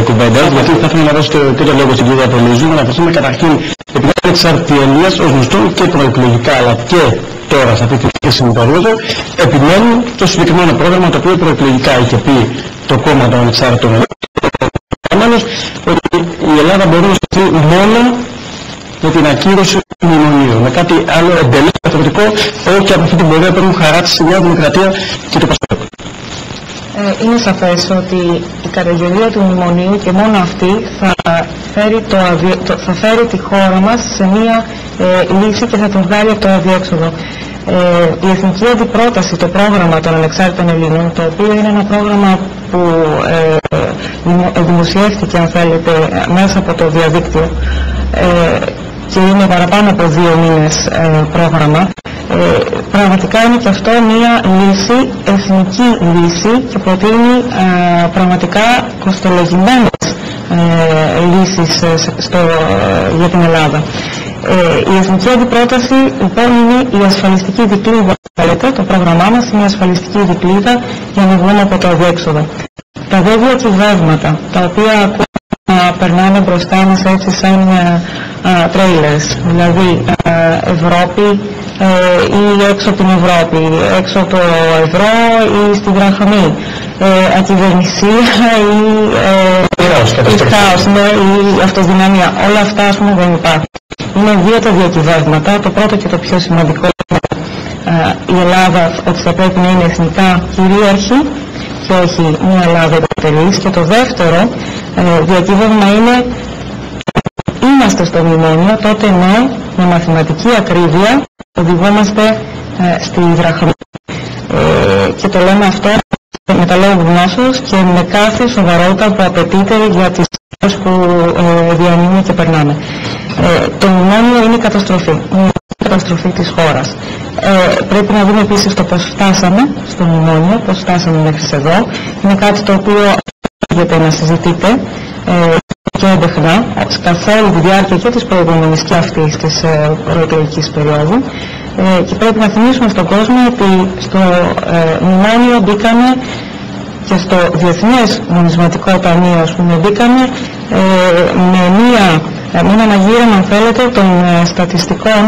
κουβέντας, γιατί θα ήθελα να δώσω και το λόγο στην κυρία Πολύζου, να αναφερθούμε καταρχήν επειδή η ανεξάρτητη Ελλήνας ως γνωστό και προεκλογικά αλλά και τώρα σε αυτή τη κρίσιμη περίοδο επιμένουν το συγκεκριμένο πρόγραμμα το οποίο προεκλογικά είχε πει το κόμμα των ανεξάρτητων Ελλήνων ότι η Ελλάδα μπορεί να σταθεί μόνο με την ακύρωση του μνημονίου, με κάτι άλλο εντελώς διαφορετικό, όχι από αυτή την πορεία που έχουν χαράξει η Νέα Δημοκρατία και το ΠΑΣΟΚ. Είναι σαφές ότι η καταγγελία του μνημονίου και μόνο αυτή θα φέρει τη χώρα μας σε μία λύση και θα την βγάλει από το αδιέξοδο. Η Εθνική Αντιπρόταση, το πρόγραμμα των Ανεξάρτητων Ελλήνων, το οποίο είναι ένα πρόγραμμα που δημοσιεύτηκε, αν θέλετε, μέσα από το διαδίκτυο και είναι παραπάνω από 2 μήνες πρόγραμμα, πραγματικά είναι και αυτό μία λύση, εθνική λύση και προτείνει πραγματικά κοστολογημένες λύσεις για την Ελλάδα. Η Εθνική Αντιπρόταση λοιπόν είναι η ασφαλιστική δικλείδα, το πρόγραμμά μας είναι η ασφαλιστική δικλείδα για να βγούμε από το αδιέξοδο. Τα δύο διακυβεύματα τα οποία να περνάνε μπροστά μας έτσι σαν τρέιλερς, δηλαδή Ευρώπη ή έξω από την Ευρώπη, έξω από το ευρώ ή στη δραχμή, ακυβερνησία ή χάος, ή αυτοδυναμία, όλα αυτά ας πούμε δεν υπάρχουν. Είναι 2 τα διακυβεύματα, το πρώτο και το πιο σημαντικό η Ελλάδα ότι θα πρέπει να είναι εθνικά κυρίαρχη και όχι μια Ελλάδα υποτελής, και το δεύτερο διακύβευμα είναι είμαστε στο μνημόνιο, τότε ναι, με μαθηματική ακρίβεια οδηγόμαστε στη δραχμή. Και το λέμε αυτό με τα λόγου γνώσεως και με κάθε σοβαρότητα που απαιτείται για τις χώρες που διανύουμε και περνάμε. Το μνημόνιο είναι καταστροφή. Είναι η καταστροφή της χώρας. Πρέπει να δούμε επίσης το πώς φτάσαμε στο μνημόνιο, πώς φτάσαμε μέχρι εδώ. Είναι κάτι το οποίο έρχεται να συζητείτε και έντεχνα καθ' όλη τη διάρκεια και της προηγούμενης και αυτής της προεκλογικής περίοδου. Και πρέπει να θυμίσουμε στον κόσμο ότι στο μνημόνιο μπήκαμε και στο Διεθνές Νομισματικό Ταμείο, ας πούμε, μπήκαμε με ένα μαγείρεμα, αν θέλετε, των στατιστικών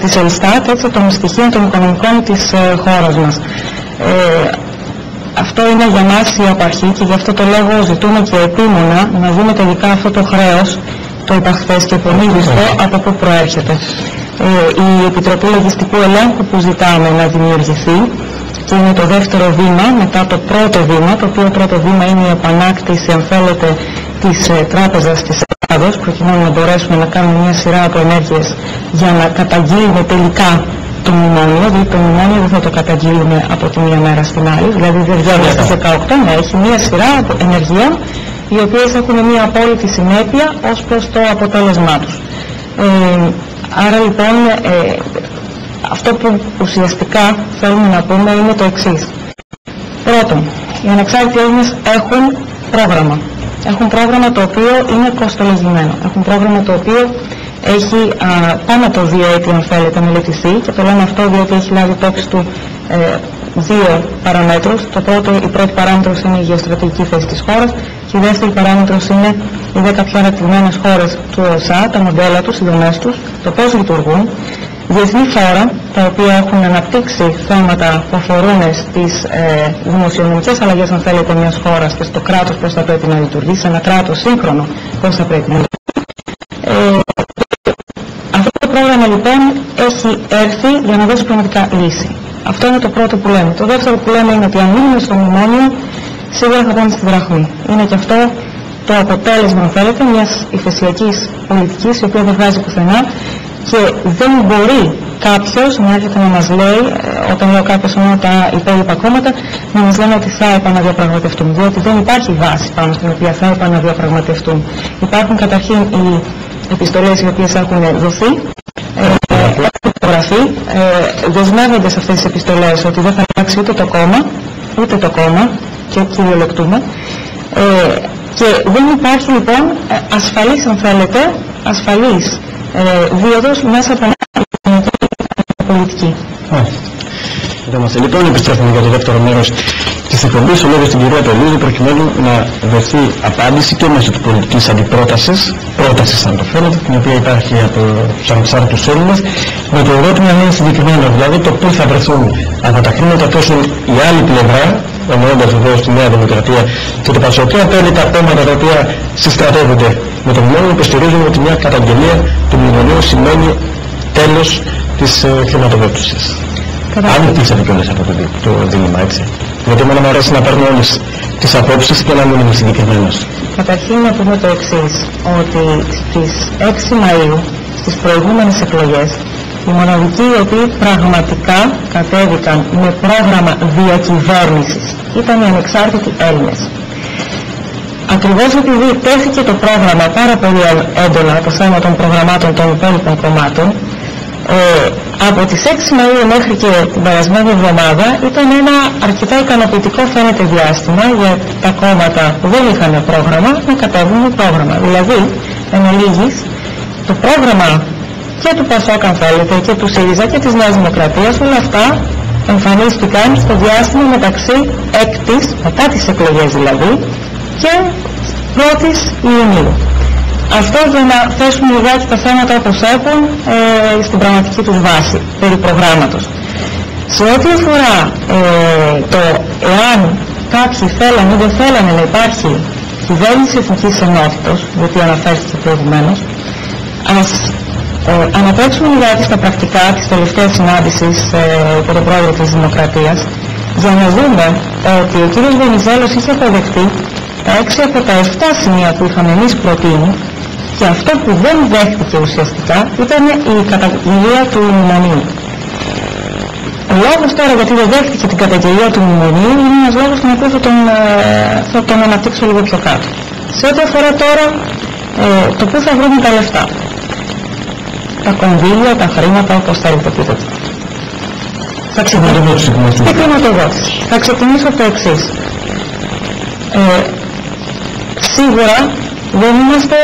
της Ελστάτ, έτσι, των στοιχείων των οικονομικών της χώρας μας. Αυτό είναι για μας η απαρχή και γι' αυτό το λόγο ζητούμε και επίμονα να δούμε τελικά αυτό το χρέος, το είπα χθες και πονίδιστο, από πού προέρχεται. Η Επιτροπή Λογιστικού Ελέγχου που ζητάμε να δημιουργηθεί και είναι το δεύτερο βήμα μετά το πρώτο βήμα, το οποίο πρώτο βήμα είναι η επανάκτηση, αν θέλετε, της Τράπεζας της Ελλάδος, προκειμένου να μπορέσουμε να κάνουμε μια σειρά από ενέργειες για να καταγγείλουμε τελικά το μνημόνιο, δηλαδή το μνημόνιο δεν θα το καταγγείλουμε από τη μία μέρα στην άλλη, δηλαδή δεν βγαίνει στις 18, να έχει μια σειρά από ενεργειών οι οποίες έχουν μια απόλυτη συνέπεια ως προς το αποτέλεσμά τους. Άρα λοιπόν αυτό που ουσιαστικά θέλουμε να πούμε είναι το εξής. Πρώτον, οι ανεξάρτητοι Έλληνες έχουν πρόγραμμα. Έχουν πρόγραμμα το οποίο είναι κοστολογημένο. Έχουν πρόγραμμα το οποίο έχει πάνω από 2 έτη, αν θέλετε, μελετηθεί, και το λέμε αυτό διότι έχει λάβει υπόψη του 2 παραμέτρους. Η πρώτη παράμετρος είναι η γεωστρατηγική θέση της χώρας και η δεύτερη παράμετρος είναι οι 10 πιο αναπτυγμένες χώρες του ΟΣΑ, τα μοντέλα τους, οι δομές τους, το πώς λειτουργούν. Διεθνή φόρα, τα οποία έχουν αναπτύξει θέματα που αφορούν στις δημοσιονομικές αλλαγές, αν θέλετε, μιας χώρας και στο κράτος πώς θα πρέπει να λειτουργήσει, ένα κράτος σύγχρονο πώς θα πρέπει να λειτουργήσει. Αυτό το πρόγραμμα λοιπόν έχει έρθει για να δώσει πραγματικά λύση. Αυτό είναι το πρώτο που λέμε. Το δεύτερο που λέμε είναι ότι αν μείνουμε στο μνημόνιο, σίγουρα θα πάμε στη δραχμή. Είναι και αυτό το αποτέλεσμα, αν θέλετε, μιας υφεσιακής πολιτικής, η οποία δεν βγάζει πουθενά. Και δεν μπορεί κάποιος να έρχεται να μας λέει, όταν λέω κάποιος εννοώ τα υπόλοιπα κόμματα, να μας λένε ότι θα επαναδιαπραγματευτούν, διότι δεν υπάρχει βάση πάνω στην οποία θα επαναδιαπραγματευτούν. Υπάρχουν καταρχήν οι επιστολές οι οποίες έχουν δοθεί, έχουν υπογραφεί, δεσμεύονται σε αυτές τις επιστολές ότι δεν θα αλλάξει ούτε το κόμμα και κυριολεκτούμε. Και δεν υπάρχει λοιπόν ασφαλής, αν θέλετε, ασφαλής δίωδος μέσα από μια πολιτική. Λοιπόν, επιστρέφουμε για το δεύτερο μέρος της της εκπομπής ο λόγος στην κυρία Πελούζη προκειμένου να δοθεί απάντηση και μέσω της πολιτικής αντιπρότασης, πρότασης αν το θέλετε, την οποία υπάρχει από τους ανεξάρτητους Έλληνες, με το ερώτημα να είναι συγκεκριμένο, δηλαδή το πού θα βρεθούν αυτά τα χρήματα, τόσο η άλλη πλευρά, εννοώντας βεβαίως τη Νέα Δημοκρατία και το ΠΑΣΟΚ, και απέναντι τα κόμματα τα οποία συστρατεύονται με το μνημόνιο, υποστηρίζουν ότι μια καταγγελία του μνημονίου σημαίνει τέλος της χρηματοδότησης. Αν υπήρξατε κιόλας από το δίλημμα, έτσι. Γιατί εμένα μου αρέσει να παίρνω όλες τις απόψεις και να μην είμαι συγκεκριμένος. Καταρχήν να πούμε το εξής, ότι στις 6 Μαΐου, στις προηγούμενες εκλογές, οι μοναδικοί οι οποίοι πραγματικά κατέβηκαν με πρόγραμμα διακυβέρνησης ήταν οι ανεξάρτητοι Έλληνες. Ακριβώς επειδή τέθηκε το πρόγραμμα πάρα πολύ έντονα το θέμα των προγραμμάτων των υπόλοιπων κομμάτων, από τις 6 Μαΐου μέχρι και την περασμένη εβδομάδα ήταν ένα αρκετά ικανοποιητικό φαίνεται διάστημα για τα κόμματα που δεν είχαν πρόγραμμα να κατέβουν με πρόγραμμα. Δηλαδή, εν ολίγης, το πρόγραμμα και του ΠΑΣΟΚ αν θέλετε και του ΣΥΡΙΖΑ και της Νέας Δημοκρατίας, όλα αυτά εμφανίστηκαν στο διάστημα μεταξύ 6ης, μετά τις εκλογές δηλαδή, και 1ης Ιουνίου. Αυτό για να θέσουμε λιγάκι τα θέματα όπως έχουν στην πραγματική τους βάση, περί προγράμματος. Σε ό,τι αφορά το εάν κάποιοι θέλανε ή δεν θέλανε να υπάρχει κυβέρνηση εθνικής ενότητος, γιατί αναφέρθηκε προηγουμένως, ας ανατρέξουμε λιγάκι στα πρακτικά της τελευταίας συνάντησης με τον πρόεδρο της Δημοκρατίας, για να δούμε ότι ο κ. Βενιζέλος είχε αποδεχτεί τα 6 από τα 7 σημεία που είχαμε εμείς προτείνει, και αυτό που δεν δέχτηκε ουσιαστικά ήταν η καταγγελία του μνημονίου. Ο λόγος τώρα γιατί δεν δέχτηκε την καταγγελία του μνημονίου είναι ένας λόγος τον οποίο θα τον αναπτύξω λίγο πιο κάτω. Σε ό,τι αφορά τώρα το πού θα βρούμε τα λεφτά, τα κονδύλια, τα χρήματα, όπως θέλετε πείτε. Θα ξεκινήσω τη χρηματοδότηση. Θα ξεκινήσω από το εξής. Σίγουρα δεν είμαστε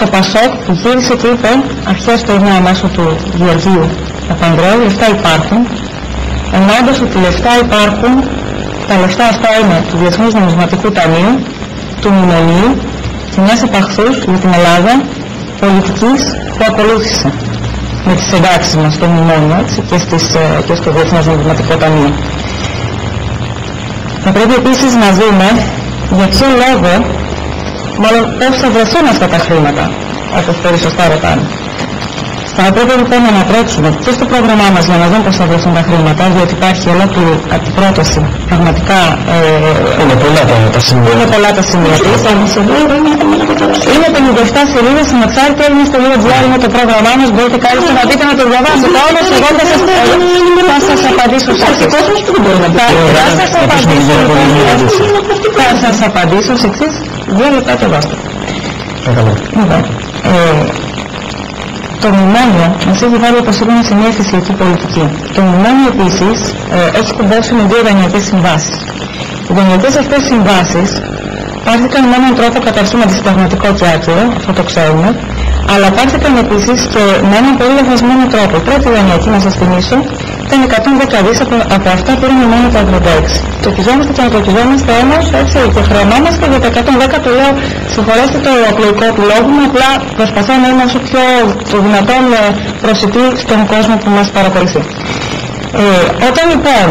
το ΠΑΣΟΚ που γύρισε και είπε αρχές του 9 μέσω του Γεωργίου Παπανδρέου, λεφτά υπάρχουν, ενάντως ότι λεφτά υπάρχουν, τα λεφτά αυτά είναι του Διεθνούς Νομισματικού Ταμείου, του Μνημονίου και μιας επαχθούς για την Ελλάδα πολιτικής που ακολούθησε με τις εντάξεις μας στο Μνημόνιο και στο Διεθνές Νομισματικό Ταμείο. Θα πρέπει επίσης να δούμε για ποιο λόγο, μάλλον πώς θα βρεθούν αυτά τα χρήματα, όπως πολύ σωστά ρωτάνε. Θα πρέπει λοιπόν να ανατρέξουμε και στο πρόγραμμά μας για να δούμε πώς θα βρεθούν τα χρήματα, διότι υπάρχει ολόκληρη αντιπρόταση. Πραγματικά είναι πολλά τα σημεία. Είναι 57 σελίδες ανεξάρτητα Έλληνες.gr, είναι το πρόγραμμά μας, μπορείτε κάλλιστα να δείτε να το διαβάσετε. Όμως εγώ θα σας απαντήσω σε εξής. Θα σας απαντήσω σε εξής 2 λεπτά το δώστε. Το μνημόνιο μας έχει βάλει, όπως είπαμε, σε μια θυσιακή πολιτική. Το μνημόνιο επίσης έχει κουμπώσει με 2 δανειακές συμβάσεις. Οι δανειακές αυτές συμβάσεις πάρθηκαν με έναν τρόπο καταρχήν αντισυνταγματικό και άκυρο, αυτό το ξέρουμε, αλλά πάρθηκαν επίσης και με έναν πολύ λαθασμένο τρόπο. Η πρώτη δανειακή, να σας θυμίσω, ήταν 110 δις, από αυτά πήραμε μόνο τα 86. Τοκιζόμαστε και ανατοκιζόμαστε όμως, έτσι, και χρεωνόμαστε για τα 110, το λέω, συγχωρέστε το απλοϊκό του λόγου μου, απλά προσπαθώ να είμαι όσο πιο το δυνατόν προσιτή στον κόσμο που μας παρακολουθεί. Όταν λοιπόν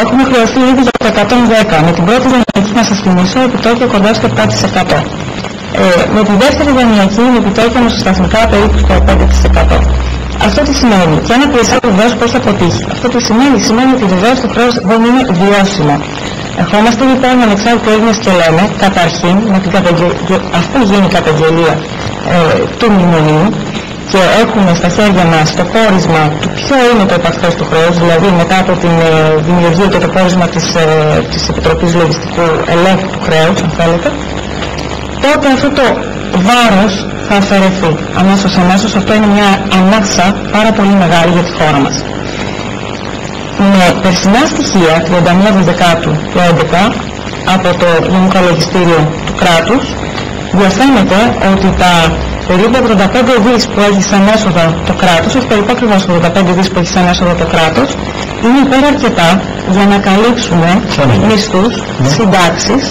έχουμε χρεωθεί ήδη για τα 110, με την πρώτη δανειακή, να σας θυμίσω, επιτόκιο κοντά στο 7%. Με τη δεύτερη δανειακή είναι επιτόκιο μεσοσταθμικά περίπου στο 5%. Αυτό τι σημαίνει? Και ένα πλαισίο βεβαίως πώς θα αποτύχει. Αυτό τι σημαίνει? Σημαίνει ότι βεβαίως το χρέος δεν είναι βιώσιμο. Ερχόμαστε λοιπόν ανεξάρτητοι Έλληνες και λέμε, καταρχήν, αφού γίνει η καταγγελία του μνημονίου και έχουμε στα χέρια μας το πόρισμα του ποιο είναι το επαχθές του χρέους, δηλαδή μετά από την δημιουργία και το πόρισμα της Επιτροπής Λογιστικού Ελέγχου του Χρέους, αν θέλετε, τότε αυτό το βάρος θα αφαιρεθεί αμέσως. Αυτό είναι μια ανάσα πάρα πολύ μεγάλη για τη χώρα μας. Με περσινά στοιχεία 31 Δεκάτου του 2011 από το Γενικό Λογιστήριο του κράτους διαφαίνεται ότι τα περίπου 85 δις που έχει σαν έσοδα το κράτος, όχι περίπου ακριβώς 85 δις που έχει σαν έσοδα το κράτος, είναι υπεραρκετά για να καλύψουμε μισθούς, συντάξεις,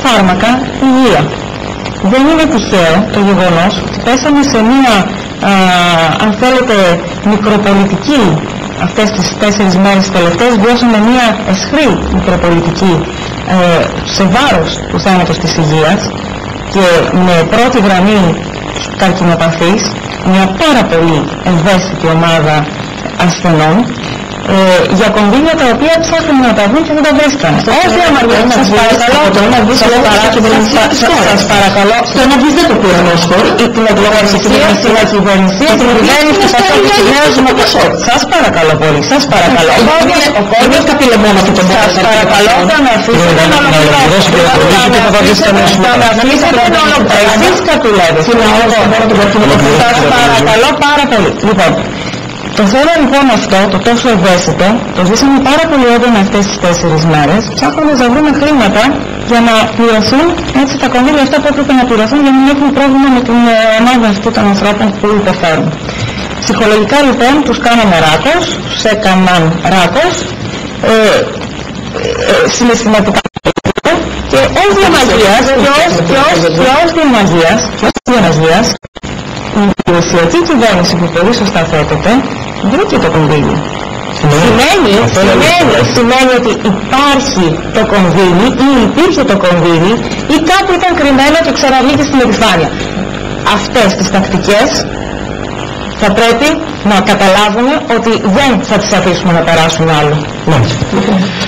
φάρμακα, υγεία. Δεν είναι τυχαίο το γεγονός ότι πέσαμε σε μια, αν θέλετε, μικροπολιτική αυτές τις 4 μέρες τελευταίες, βιώσαμε μια αισχρή μικροπολιτική σε βάρος του θέματος της υγείας και με πρώτη γραμμή καρκινοπαθείς, μια πάρα πολύ ευαίσθητη ομάδα ασθενών, για κονδύλια τα οποία ψάχνουν να τα βρουν και δεν τα βρίσκαν. Όχι αμαρτία, σας παρακαλώ, σας παρακαλώ, στο να βγεις δεν το πήραμε ως χώρα, την εκλογική κυβέρνηση, την κυβέρνηση του Πασόκ και της Νέας Δημοκρατίας. Σας παρακαλώ πολύ, σας παρακαλώ. Ο κόσμος καπηλεμόνα αυτό το σας παρακαλώ, θα με αφήσετε να ολοκληρώσω. Εσείς καπηλεύετε. Σας παρακαλώ πάρα πολύ. Λοιπόν, το θέμα λοιπόν αυτό, το τόσο ευαίσθητο, το ζήσαμε πάρα πολύ έντονα αυτές τις 4 μέρες, ψάχνοντας να βρούμε χρήματα για να πληρωθούν έτσι τα κονδύλια αυτά που έπρεπε να πληρωθούν για να μην έχουν πρόβλημα με την ομάδα αυτή των ανθρώπων που υποφέρουν. Ψυχολογικά λοιπόν τους κάναμε ράκος, τους έκαναν ράκος, συναισθηματικά και ως διαμαγείας, η υπηρεσιακή κυβέρνηση που πολύ σωστά θέτεται βρήκε το κονδύλι. Σημαίνει ότι υπάρχει το κονδύλι ή υπήρχε το κονδύλι ή κάπου ήταν κρυμμένο και ξαναβγήκε στην επιφάνεια. Αυτές τις τακτικές θα πρέπει να καταλάβουμε ότι δεν θα τις αφήσουμε να περάσουν άλλο.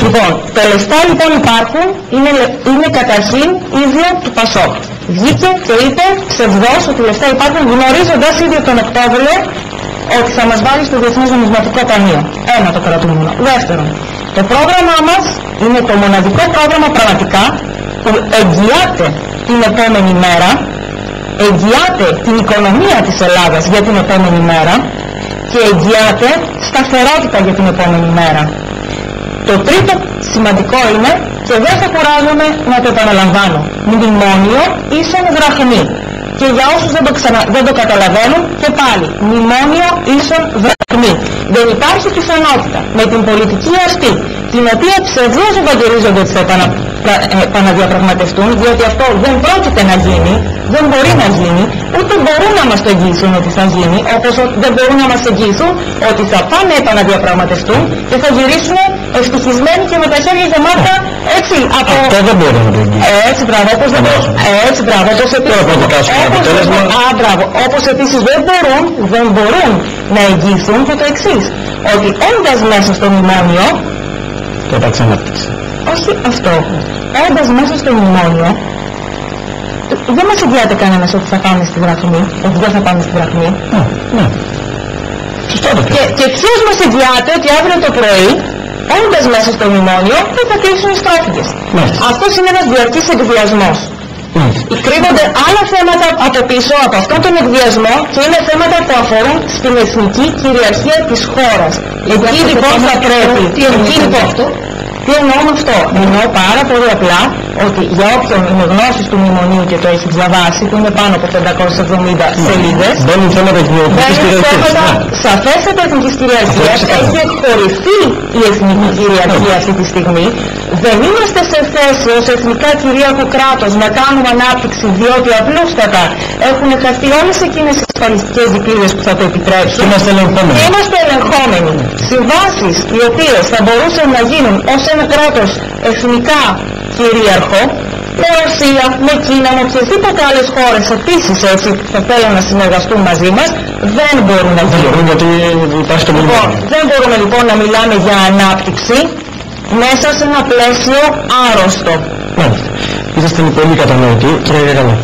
Λοιπόν, τα λεφτά λοιπόν υπάρχουν, είναι καταρχήν ίδιο του Πασόκ. Βγήκε και είπε ψευδώς ότι λεφτά υπάρχουν, γνωρίζοντας ήδη τον Οκτώβριο ότι θα μας βάλει στο Διεθνές Νομισματικό Ταμείο. Ένα το κρατούμενο. Δεύτερον, το πρόγραμμά μας είναι το μοναδικό πρόγραμμα πραγματικά που εγγυάται την επόμενη μέρα, εγγυάται την οικονομία της Ελλάδας για την επόμενη μέρα και εγγυάται σταθερότητα για την επόμενη μέρα. Το τρίτο σημαντικό είναι, και δεν θα κουράζομαι να το επαναλαμβάνω, μνημόνιο ίσον δραχμή. Και για όσους δεν το καταλαβαίνουν, και πάλι, μνημόνιο ίσον δραχμή. Δεν υπάρχει πιθανότητα με την πολιτική αυτή, την οποία ψευδώς ευαγγελίζονται ότι θα επαναδιαπραγματευτούν, διότι αυτό δεν πρόκειται να γίνει, δεν μπορεί να γίνει, ούτε μπορούν να μας το εγγύσουν ότι θα γίνει, όπως δεν μπορούν να μας εγγύσουν ότι θα πάνε επαναδιαπραγματευτούν και θα γυρίσουν ευτυχισμένοι και με τα χέρια γεμάτα, έτσι, από... Αυτό δεν μπορεί να το εγγύσουν. Έτσι, μπράβο, όπως επίσης δεν μπορούν να εγγύσουν και το εξής, ότι όντας μέσα στο μνημόνιο, το έπαξε ανάπτυξη. όχι αυτό, όντας μέσα στο μνημόνιο, δεν μας εγγυάται κανένας ότι θα πάμε στη δραχμή, ότι δεν θα πάμε στη δραχμή. Ναι. Σωστά το και ποιος μας εγγυάται ότι αύριο το πρωί, όντας μέσα στο μνημόνιο, δεν θα κλείσουν οι στράφικες. Αυτός είναι ένας διαρκής εκβιασμός. Κρύβονται άλλα θέματα από πίσω από αυτόν τον εκβιασμό και είναι θέματα που αφορούν στην εθνική κυριαρχία της χώρας. Εκεί λοιπόν θα πρέπει... Τι εννοώ με αυτό? Εννοώ πάρα πολύ απλά ότι για όποιον είναι γνώσης του μνημονίου και το έχει διαβάσει, που είναι πάνω από 570 σελίδες, μπαίνουν θέματα σαφέστατα εθνικής κυριαρχίας, έχει εκχωρηθεί η εθνική κυριαρχία αυτή τη στιγμή. Δεν είμαστε σε θέση ως εθνικά κυρίαρχο κράτος να κάνουμε ανάπτυξη, διότι απλούστατα έχουν χαθεί όλες εκείνες τις ασφαλιστικές δικλείδες που θα το επιτρέψουν. Είμαστε ελεγχόμενοι. Συμβάσεις οι οποίες θα μπορούσαν να γίνουν ως ένα κράτος εθνικά κυρίαρχο, με Ρωσία, με Κίνα, με οποιασδήποτε άλλες χώρες επίσης έτσι θα θέλουν να συνεργαστούν μαζί μας, δεν μπορούν να γίνουν. Δεν μπορούμε λοιπόν να μιλάμε για ανάπτυξη μέσα σε ένα πλαίσιο άρρωστο. Είσαστε πολύ κατανοητοί, κύριε Γαλλά.